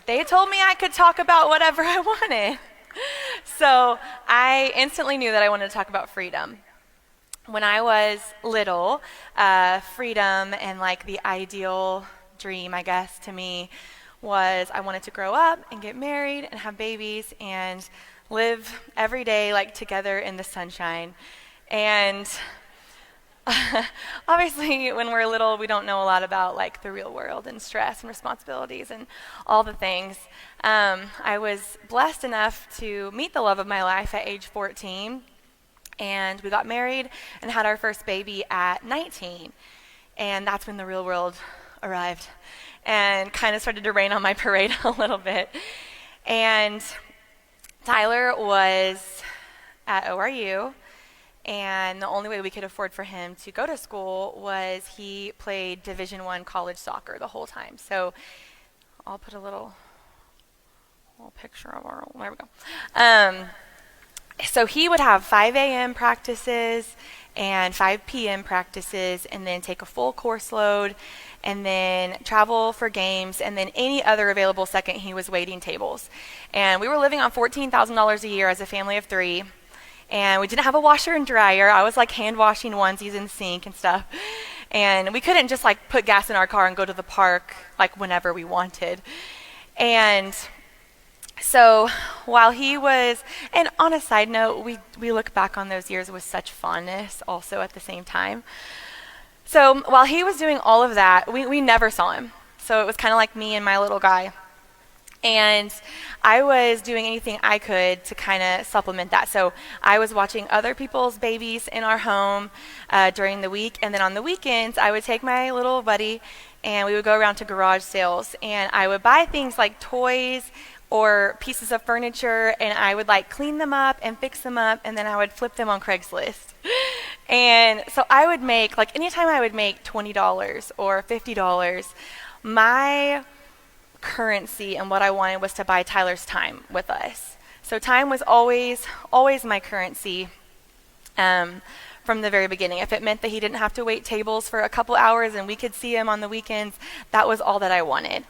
they told me I could talk about whatever I wanted. So I instantly knew that I wanted to talk about freedom. When I was little, freedom and like the ideal dream, I guess, to me was I wanted to grow up and get married and have babies and live every day like together in the sunshine. And obviously, when we're little, we don't know a lot about like the real world and stress and responsibilities and all the things. I was blessed enough to meet the love of my life at age 14, and we got married and had our first baby at 19. And that's when the real world arrived and kind of started to rain on my parade a little bit. And Tyler was at ORU. And the only way we could afford for him to go to school was he played Division I college soccer the whole time. So I'll put a little picture of our, there we go. So he would have 5 a.m. practices and 5 p.m. practices, and then take a full course load, and then travel for games, and then any other available second he was waiting tables. And we were living on $14,000 a year as a family of 3. And we didn't have a washer and dryer. I was like hand washing onesies in the sink and stuff. And we couldn't just like put gas in our car and go to the park like whenever we wanted. And so while he was, and on a side note, we look back on those years with such fondness also at the same time. So while he was doing all of that, we never saw him. So it was kind of like me and my little guy. And I was doing anything I could to kind of supplement that. So I was watching other people's babies in our home during the week. And then on the weekends, I would take my little buddy and we would go around to garage sales. And I would buy things like toys or pieces of furniture, and I would like clean them up and fix them up, and then I would flip them on Craigslist. And so I would make, like anytime I would make $20 or $50, my currency and what I wanted was to buy Tyler's time with us. So time was always my currency from the very beginning. If it meant that he didn't have to wait tables for a couple hours and we could see him on the weekends, that was all that I wanted.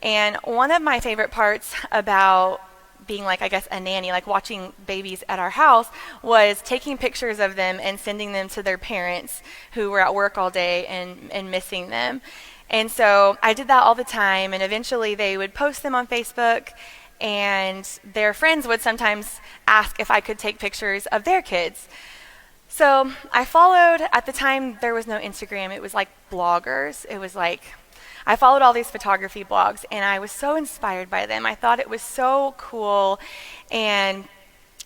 And one of my favorite parts about being like, I guess, a nanny, like watching babies at our house, was taking pictures of them and sending them to their parents who were at work all day and missing them. And so I did that all the time, and eventually they would post them on Facebook, and their friends would sometimes ask if I could take pictures of their kids. So I followed, at the time there was no Instagram, it was like bloggers. It was like, I followed all these photography blogs, and I was so inspired by them. I thought it was so cool. And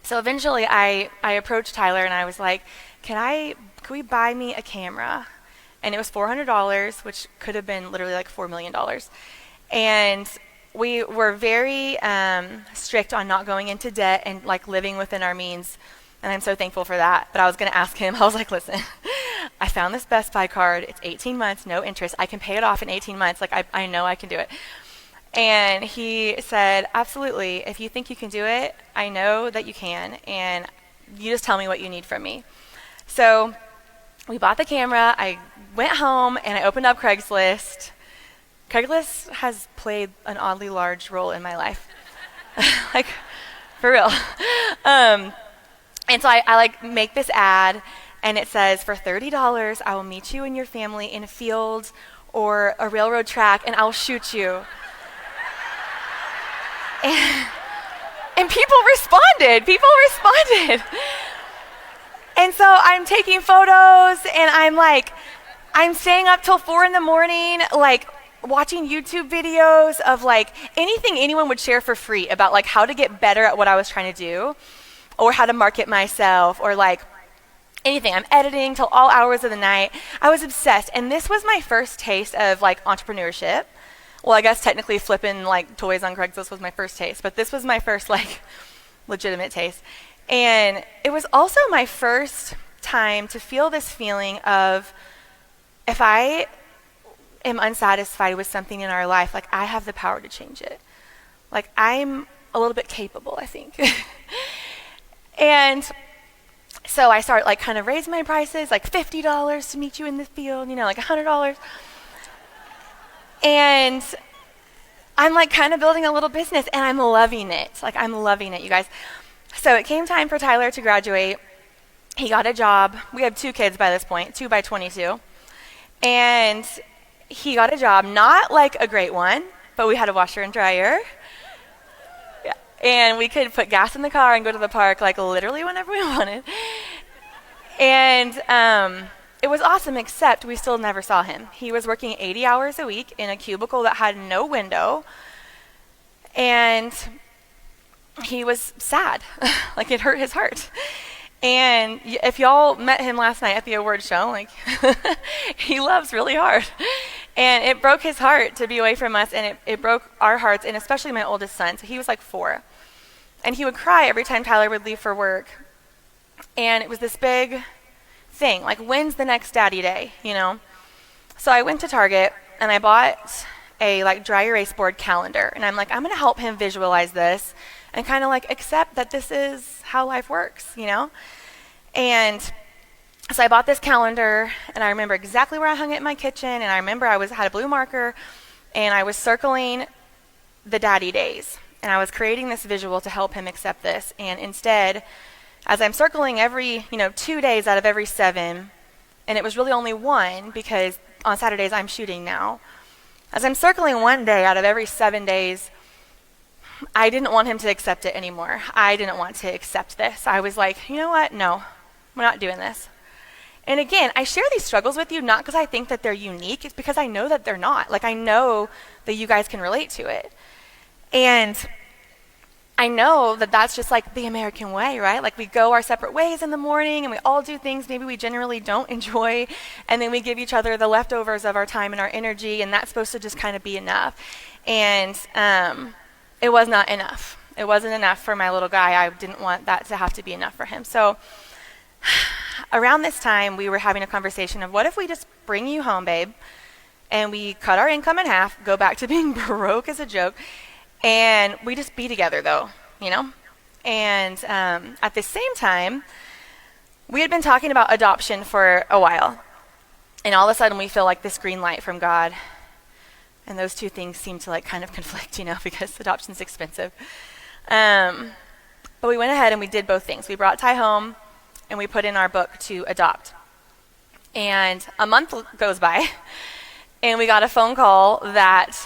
so eventually I approached Tyler and I was like, can we buy me a camera? And it was $400, which could have been literally like $4 million. And we were very strict on not going into debt and like living within our means. And I'm so thankful for that. But I was going to ask him, I was like, listen, I found this Best Buy card. It's 18 months, no interest. I can pay it off in 18 months. Like, I know I can do it. And he said, absolutely. If you think you can do it, I know that you can. And you just tell me what you need from me. So we bought the camera. I went home and I opened up Craigslist. Craigslist has played an oddly large role in my life. Like, for real. And so I like make this ad, and it says, for $30, I will meet you and your family in a field or a railroad track, and I'll shoot you. And people responded. And so I'm taking photos, and I'm staying up till 4 a.m, like watching YouTube videos of like anything anyone would share for free about like how to get better at what I was trying to do, or how to market myself, or like anything. I'm editing till all hours of the night. I was obsessed. And this was my first taste of like entrepreneurship. Well, I guess technically flipping like toys on Craigslist was my first taste, but this was my first like legitimate taste. And it was also my first time to feel this feeling of, if I am unsatisfied with something in our life, like I have the power to change it. Like I'm a little bit capable, I think. And so I start like kind of raising my prices, like $50 to meet you in the field, like $100. And I'm like kind of building a little business and I'm loving it. Like I'm loving it, you guys. So it came time for Tyler to graduate. He got a job. We have 2 kids by this point, 2 by 22. And he got a job, not like a great one, but we had a washer and dryer. Yeah. And we could put gas in the car and go to the park like literally whenever we wanted. And it was awesome, except we still never saw him. He was working 80 hours a week in a cubicle that had no window. And he was sad. Like it hurt his heart. And if y'all met him last night at the award show, like he loves really hard. And it broke his heart to be away from us, and it broke our hearts, and especially my oldest son. So he was like 4. And he would cry every time Tyler would leave for work. And it was this big thing, like when's the next daddy day, you know? So I went to Target and I bought a like dry erase board calendar, and I'm like, I'm gonna help him visualize this and kind of like accept that this is how life works, you know? And so I bought this calendar, and I remember exactly where I hung it in my kitchen, and I remember I had a blue marker, and I was circling the daddy days, and I was creating this visual to help him accept this. And instead, as I'm circling every, 2 days out of every 7, and it was really only 1 because on Saturdays I'm shooting now. As I'm circling 1 day out of every 7 days, I didn't want him to accept it anymore. I didn't want to accept this. I was like, you know what? No, we're not doing this. And again, I share these struggles with you not because I think that they're unique. It's because I know that they're not. Like I know that you guys can relate to it. And I know that that's just like the American way, right? Like we go our separate ways in the morning and we all do things maybe we generally don't enjoy, and then we give each other the leftovers of our time and our energy, and that's supposed to just kind of be enough. And it was not enough. It wasn't enough for my little guy. I didn't want that to have to be enough for him. So around this time, we were having a conversation of what if we just bring you home, babe, and we cut our income in half, go back to being broke as a joke, and we just be together, though, you know? And at the same time, we had been talking about adoption for a while. And all of a sudden, we feel like this green light from God. And those two things seem to like kind of conflict, because adoption's expensive. But we went ahead and we did both things. We brought Ty home, and we put in our book to adopt. And a month goes by, and we got a phone call that,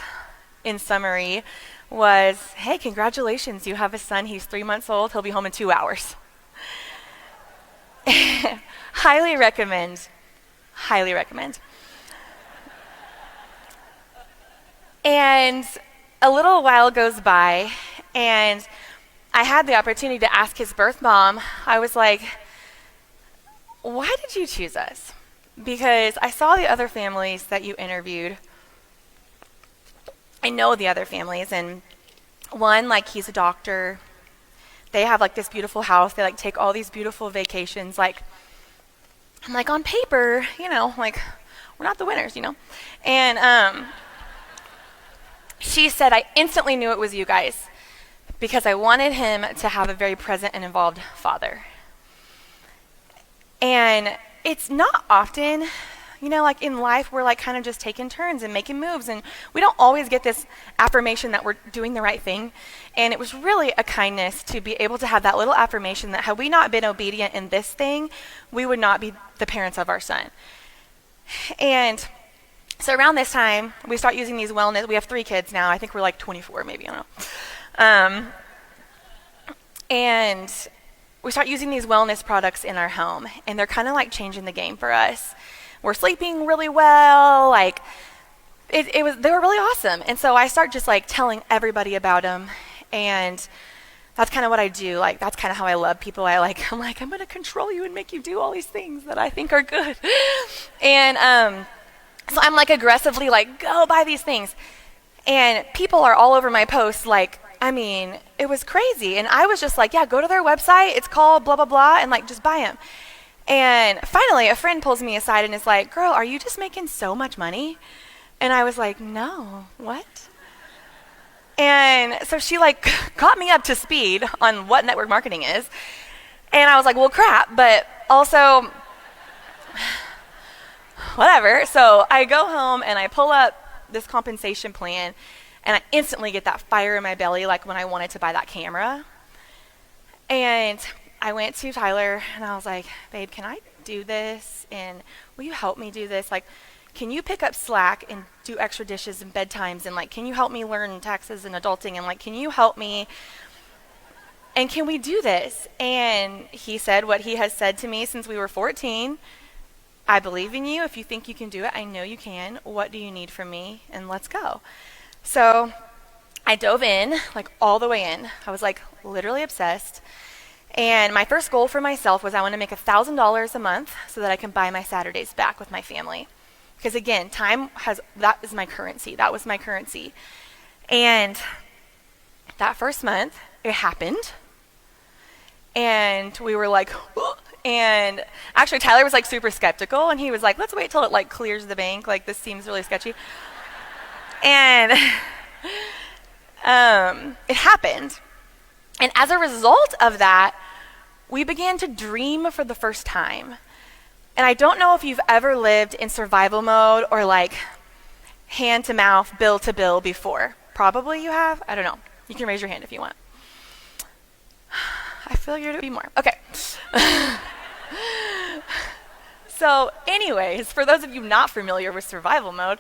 in summary, was, hey, congratulations, you have a son. He's 3 months old. He'll be home in 2 hours. Highly recommend. Highly recommend. And a little while goes by, and I had the opportunity to ask his birth mom. I was like, why did you choose us? Because I saw the other families that you interviewed. I know the other families, and one, like, he's a doctor. They have like this beautiful house. They like take all these beautiful vacations. Like, I'm like, on paper, like we're not the winners, And she said, I instantly knew it was you guys because I wanted him to have a very present and involved father. And it's not often, like in life, we're like kind of just taking turns and making moves, and we don't always get this affirmation that we're doing the right thing. And it was really a kindness to be able to have that little affirmation that had we not been obedient in this thing, we would not be the parents of our son. And so around this time, we start using these wellness. We have 3 kids now. I think we're like 24, maybe. I don't know. And we start using these wellness products in our home, and they're kind of like changing the game for us. We're sleeping really well. Like they were really awesome. And so I start just like telling everybody about them, and that's kind of what I do. Like that's kind of how I love people. I'm like, I'm going to control you and make you do all these things that I think are good. And so I'm like aggressively like, go buy these things. And people are all over my posts like, it was crazy. And I was just like, yeah, go to their website. It's called blah, blah, blah. And like, just buy them. And finally, a friend pulls me aside and is like, girl, are you just making so much money? And I was like, no, what? And so she like got me up to speed on what network marketing is. And I was like, well, crap, but also whatever. So I go home and I pull up this compensation plan, And I instantly get that fire in my belly, like when I wanted to buy that camera. And I went to Tyler and I was like, babe, can I do this? And will you help me do this? Like, can you pick up slack and do extra dishes and bedtimes? And like, can you help me learn taxes and adulting? And like, can you help me? And can we do this? And he said what he has said to me since we were 14. I believe in you. If you think you can do it, I know you can. What do you need from me? And let's go. So I dove in, like all the way in. I was like literally obsessed. And my first goal for myself was I want to make $1,000 a month so that I can buy my Saturdays back with my family. Because again, that is my currency. That was my currency. And that first month, it happened. And we were like, oh. And actually Tyler was like super skeptical, and he was like, let's wait till it like clears the bank. Like, this seems really sketchy. And it happened. And as a result of that, we began to dream for the first time. And I don't know if you've ever lived in survival mode or like hand to mouth, bill to bill before. Probably you have. I don't know. You can raise your hand if you want. I feel you're to be more. Okay. So anyways, for those of you not familiar with survival mode,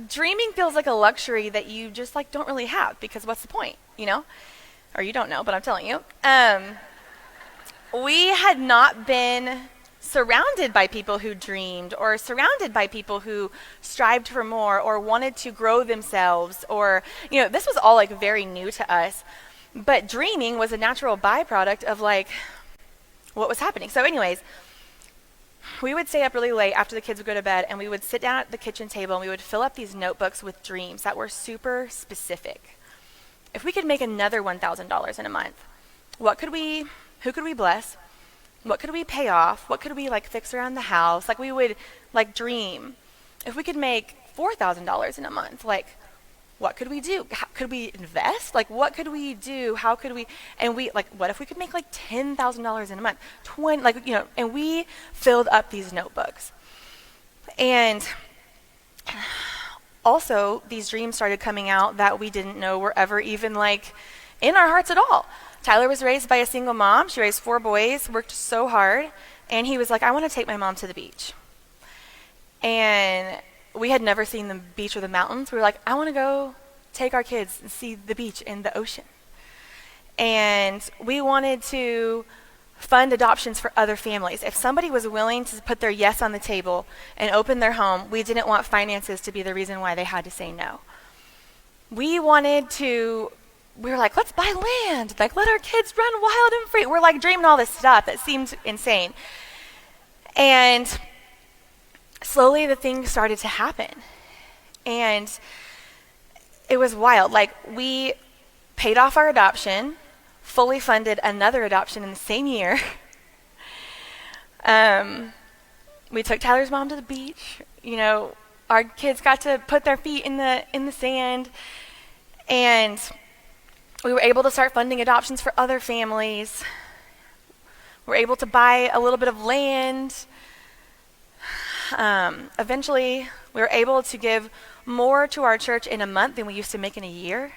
dreaming feels like a luxury that you just like don't really have, because what's the point, you know? Or you don't know, but I'm telling you. We had not been surrounded by people who dreamed, or surrounded by people who strived for more or wanted to grow themselves, or, you know, this was all like very new to us. But dreaming was a natural byproduct of like what was happening. So anyways, we would stay up really late after the kids would go to bed, and we would sit down at the kitchen table and we would fill up these notebooks with dreams that were super specific. If we could make another $1,000 in a month, who could we bless? What could we pay off? What could we like fix around the house? Like, we would like dream. If we could make $4,000 in a month, like, what could we do? How, could we invest? Like, what could we do? How could we? And we like, what if we could make like $10,000 in a month? 20, like, you know, and we filled up these notebooks. And also, these dreams started coming out that we didn't know were ever even like in our hearts at all. Tyler was raised by a single mom. She raised 4 boys, worked so hard. And he was like, I want to take my mom to the beach. And we had never seen the beach or the mountains. We were like, I want to go take our kids and see the beach and the ocean. And we wanted to fund adoptions for other families. If somebody was willing to put their yes on the table and open their home, we didn't want finances to be the reason why they had to say no. We were like, let's buy land. Like, let our kids run wild and free. We're like dreaming all this stuff that seemed insane. And slowly the things started to happen. And it was wild. Like, we paid off our adoption, fully funded another adoption in the same year. We took Tyler's mom to the beach. You know, our kids got to put their feet in the sand. And we were able to start funding adoptions for other families. We were able to buy a little bit of land. Eventually, we were able to give more to our church in a month than we used to make in a year.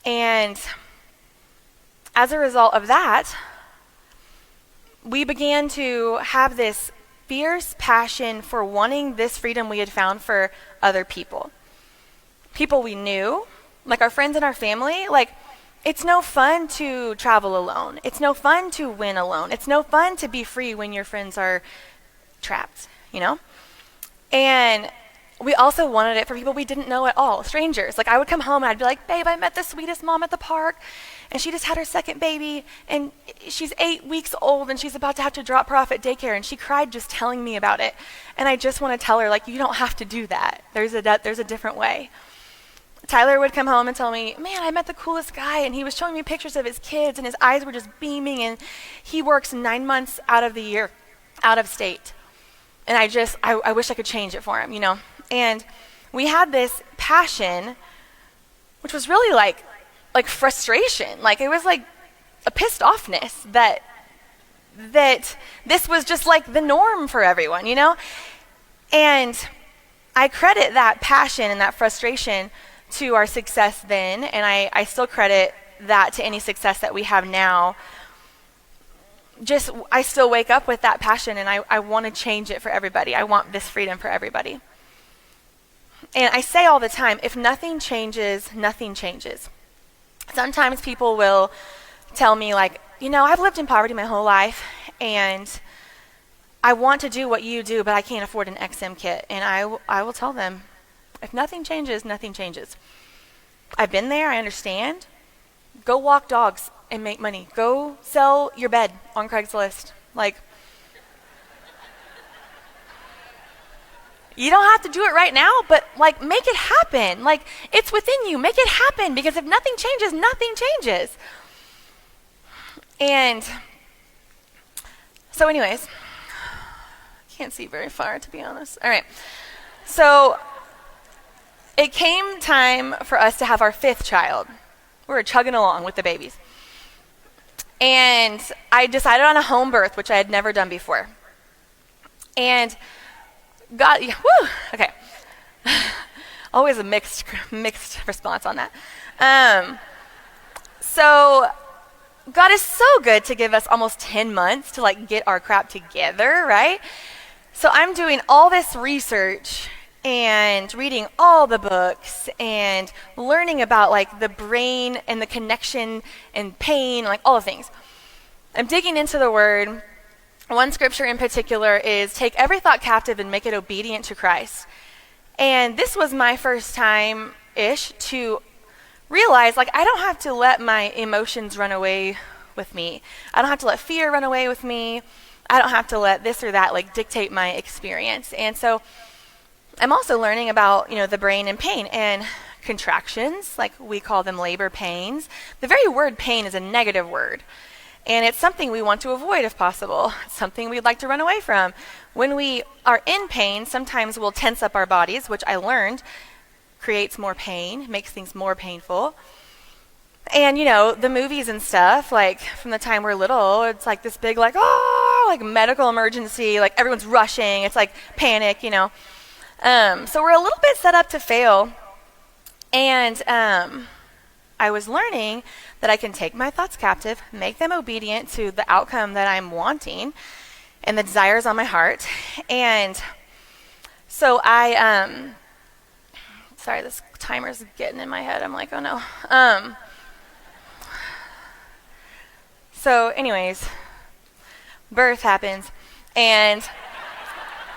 And as a result of that, we began to have this fierce passion for wanting this freedom we had found for other people. People we knew, like our friends and our family. Like, it's no fun to travel alone. It's no fun to win alone. It's no fun to be free when your friends are trapped, you know? And we also wanted it for people we didn't know at all, strangers. Like, I would come home and I'd be like, babe, I met the sweetest mom at the park, and she just had her second baby, and she's 8 weeks old, and she's about to have to drop her off at daycare, and she cried just telling me about it. And I just want to tell her, like, you don't have to do that. There's a different way. Tyler would come home and tell me, man, I met the coolest guy, and he was showing me pictures of his kids, and his eyes were just beaming, and he works 9 months out of the year out of state. And I wish I could change it for him, you know? And we had this passion, which was really like frustration. Like, it was like a pissed offness that this was just like the norm for everyone, you know? And I credit that passion and that frustration to our success then, and I still credit that to any success that we have now. Just, I still wake up with that passion, and I want to change it for everybody. I want this freedom for everybody. And I say all the time, if nothing changes, nothing changes. Sometimes people will tell me, like, I've lived in poverty my whole life, and I want to do what you do, but I can't afford an XM kit. And I will tell them, if nothing changes, nothing changes. I've been there, I understand. Go walk dogs and make money. Go sell your bed on Craigslist. Like, you don't have to do it right now, but like, make it happen. Like, it's within you. Make it happen, because if nothing changes, nothing changes. And so anyways, can't see very far, to be honest. All right. So it came time for us to have our 5th child. We were chugging along with the babies. And I decided on a home birth, which I had never done before. And God, okay. Always a mixed response on that. So God is so good to give us almost 10 months to like get our crap together, right? So I'm doing all this research and reading all the books and learning about like the brain and the connection and pain, like all the things. I'm digging into the word. One scripture in particular is, take every thought captive and make it obedient to Christ. And this was my first time-ish to realize, like, I don't have to let my emotions run away with me. I don't have to let fear run away with me. I don't have to let this or that like dictate my experience. And so I'm also learning about, the brain and pain and contractions, like we call them labor pains. The very word pain is a negative word. And it's something we want to avoid if possible. It's something we'd like to run away from. When we are in pain, sometimes we'll tense up our bodies, which I learned creates more pain, makes things more painful. And, the movies and stuff, like from the time we're little, it's like this big, like, like medical emergency, like everyone's rushing. It's like panic, So we're a little bit set up to fail. And I was learning that I can take my thoughts captive, make them obedient to the outcome that I'm wanting and the desires on my heart. And so sorry, this timer's getting in my head. I'm like, oh no. So anyways, birth happens, and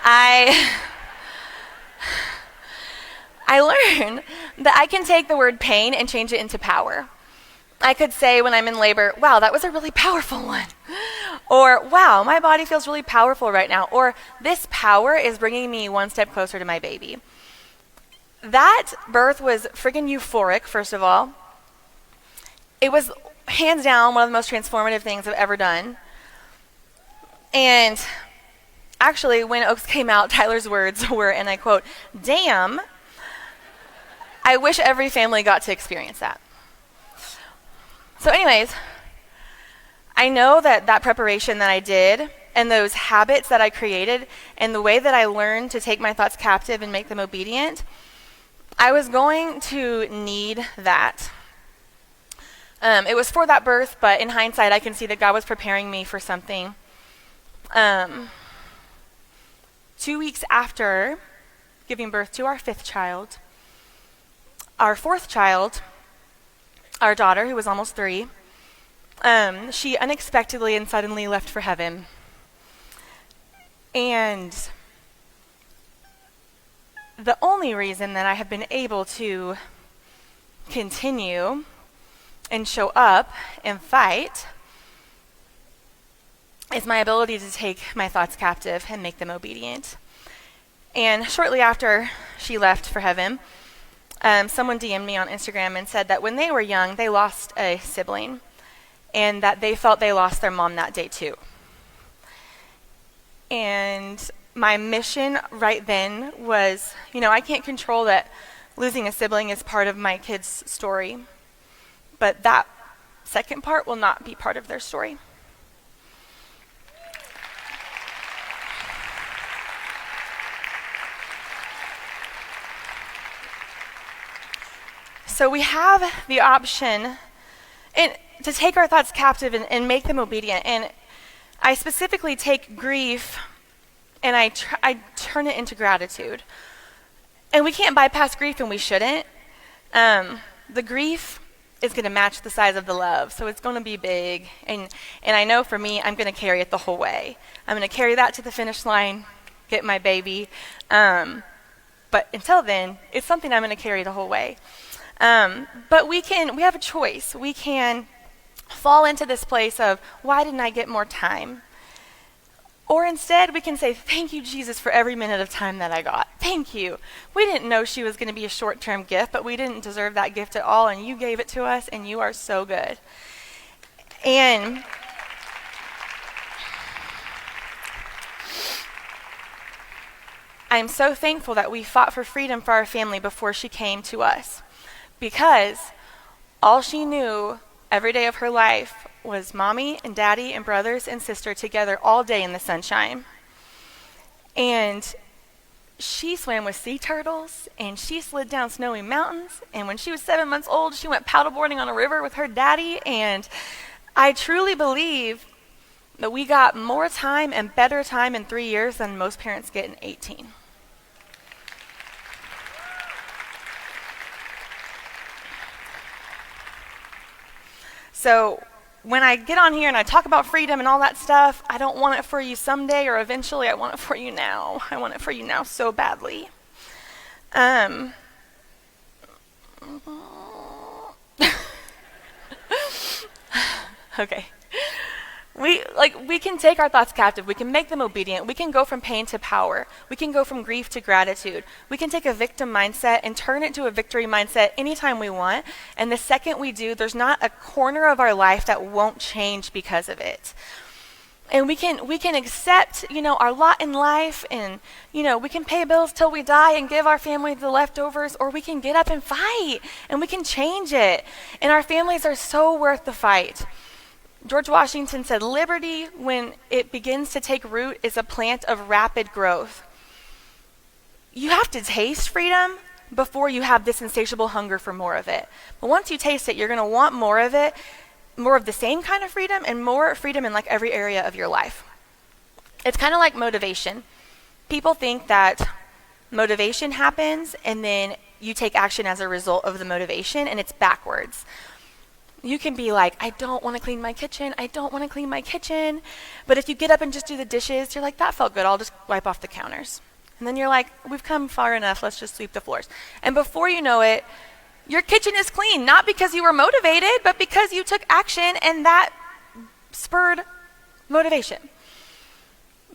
I learned that I can take the word pain and change it into power. I could say when I'm in labor, wow, that was a really powerful one. Or, wow, my body feels really powerful right now. Or, this power is bringing me one step closer to my baby. That birth was friggin' euphoric, first of all. It was hands down one of the most transformative things I've ever done. And actually, when Oaks came out, Tyler's words were, and I quote, "Damn, I wish every family got to experience that." So anyways, I know that preparation that I did and those habits that I created and the way that I learned to take my thoughts captive and make them obedient, I was going to need that. It was for that birth, but in hindsight, I can see that God was preparing me for something. 2 weeks after giving birth to our 5th child, our 4th child, our daughter, who was almost 3, she unexpectedly and suddenly left for heaven. And the only reason that I have been able to continue and show up and fight is my ability to take my thoughts captive and make them obedient. And shortly after she left for heaven, someone DM'd me on Instagram and said that when they were young, they lost a sibling and that they felt they lost their mom that day too. And my mission right then was, I can't control that losing a sibling is part of my kids' story, but that second part will not be part of their story. So we have the option to take our thoughts captive and make them obedient. And I specifically take grief and I turn it into gratitude. And we can't bypass grief, and we shouldn't. The grief is going to match the size of the love, so it's going to be big. And I know for me, I'm going to carry it the whole way. I'm going to carry that to the finish line, get my baby. But until then, it's something I'm going to carry the whole way. But we have a choice. We can fall into this place of, why didn't I get more time? Or instead, we can say, thank you, Jesus, for every minute of time that I got. Thank you. We didn't know she was going to be a short-term gift, but we didn't deserve that gift at all, and you gave it to us, and you are so good. And I'm so thankful that we fought for freedom for our family before she came to us, because all she knew every day of her life was mommy and daddy and brothers and sister together all day in the sunshine. And she swam with sea turtles, and she slid down snowy mountains, and when she was 7 months old, she went paddleboarding on a river with her daddy. And I truly believe that we got more time and better time in 3 years than most parents get in 18. So when I get on here and I talk about freedom and all that stuff, I don't want it for you someday or eventually. I want it for you now. I want it for you now so badly. Okay. We can take our thoughts captive. We can make them obedient. We can go from pain to power. We can go from grief to gratitude. We can take a victim mindset and turn it to a victory mindset anytime we want. And the second we do, there's not a corner of our life that won't change because of it. And we can accept, our lot in life, and, we can pay bills till we die and give our family the leftovers, or we can get up and fight, and we can change it. And our families are so worth the fight. George Washington said, liberty, when it begins to take root, is a plant of rapid growth. You have to taste freedom before you have this insatiable hunger for more of it. But once you taste it, you're going to want more of it, more of the same kind of freedom, and more freedom in like every area of your life. It's kind of like motivation. People think that motivation happens and then you take action as a result of the motivation, and it's backwards. You can be like, I don't want to clean my kitchen. I don't want to clean my kitchen. But if you get up and just do the dishes, you're like, that felt good. I'll just wipe off the counters. And then you're like, we've come far enough. Let's just sweep the floors. And before you know it, your kitchen is clean, not because you were motivated, but because you took action, and that spurred motivation.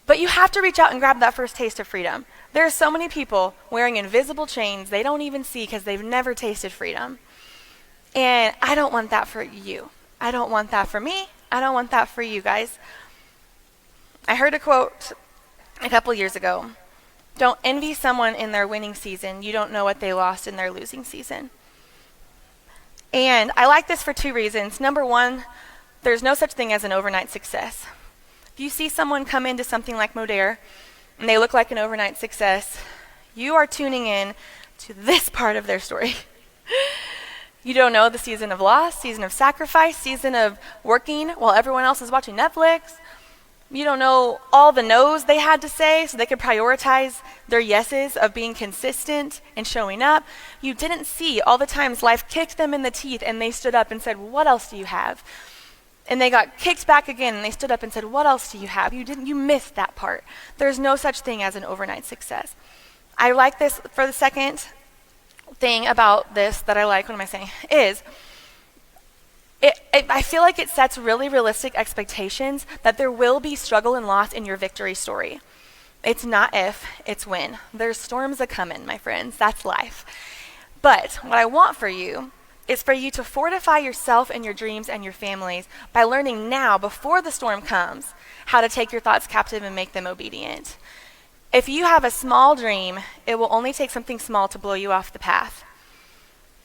But you have to reach out and grab that first taste of freedom. There are so many people wearing invisible chains they don't even see because they've never tasted freedom. And I don't want that for you. I don't want that for me. I don't want that for you guys. I heard a quote a couple years ago. Don't envy someone in their winning season. You don't know what they lost in their losing season. And I like this for two reasons. Number one, there's no such thing as an overnight success. If you see someone come into something like Modere and they look like an overnight success, you are tuning in to this part of their story. You don't know the season of loss, season of sacrifice, season of working while everyone else is watching Netflix. You don't know all the no's they had to say so they could prioritize their yeses of being consistent and showing up. You didn't see all the times life kicked them in the teeth and they stood up and said, what else do you have? And they got kicked back again and they stood up and said, what else do you have? You missed that part. There's no such thing as an overnight success. I like this for the second thing about this that I like, what am I saying, is I feel like it sets really realistic expectations that there will be struggle and loss in your victory story. It's not if, it's when. There's storms a-coming, my friends. That's life. But what I want for you is for you to fortify yourself and your dreams and your families by learning now, before the storm comes, how to take your thoughts captive and make them obedient. If you have a small dream, it will only take something small to blow you off the path.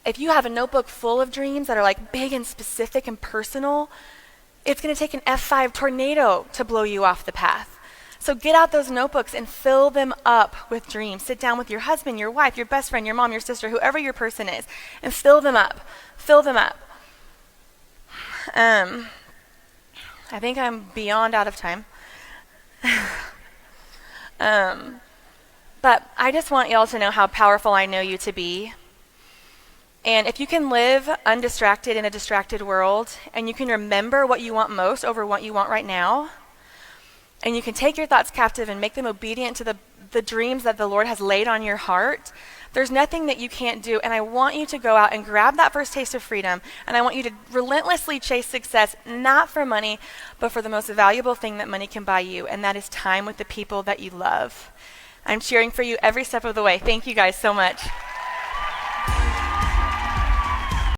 If you have a notebook full of dreams that are like big and specific and personal, it's going to take an F5 tornado to blow you off the path. So get out those notebooks and fill them up with dreams. Sit down with your husband, your wife, your best friend, your mom, your sister, whoever your person is, and fill them up. Fill them up. I think I'm beyond out of time. But I just want y'all to know how powerful I know you to be. And if you can live undistracted in a distracted world, and you can remember what you want most over what you want right now, and you can take your thoughts captive and make them obedient to the dreams that the Lord has laid on your heart, there's nothing that you can't do. And I want you to go out and grab that first taste of freedom. And I want you to relentlessly chase success, not for money, but for the most valuable thing that money can buy you, and that is time with the people that you love. I'm cheering for you every step of the way. Thank you guys so much.